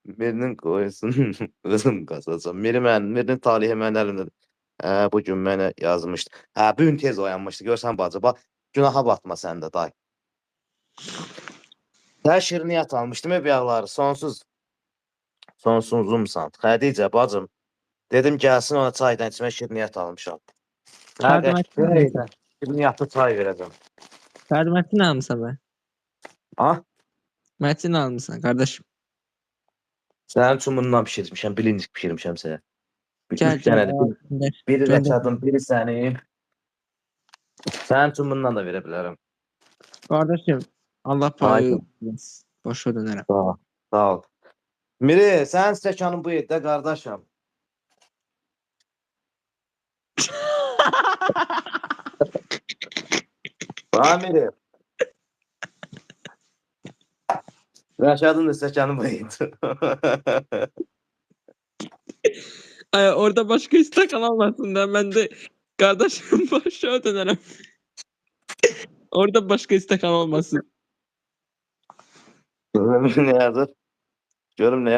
Birinin qoysun, özüm qazacam. Mirinin talihi mənim əlimdədir. Bu gün mənə yazmışdı. Bu gün tez oyanmışdı. Görsən bacı, bax, günaha batma sən də, day. Hər şirniyyat almışdım, yağları, sonsuzumsan. Xədicə, bacım, dedim gəlsin ona çaydan içmək, şirniyyat almışam. Fərdimətin almısan. Şirniyyatlı çay verəcəm. Fərdimətin almısan be. Ha? Mətin almısan qardaşım. Sənin üçün bundan pişirmişəm, bilincik pişirmişəm sənə. Gəl, Üç dənədir. gəl. Biri Göndər. Rəşadın, biri sənin. Sənin üçün bundan da verə bilərəm. Qardaşım, Allah payı boşa dönərəm. Sağ ol. Sağ ol. Miri, sənin stəkanın bu yerdə, qardaşım. Miri. Rəşadın da stəkanı bu yerdə. Ay, orada başka istakan almasın da ben de kardeşim boşa dönerəm. Orada başka istakan olmasın. Görüm nə yazır. Görüm nə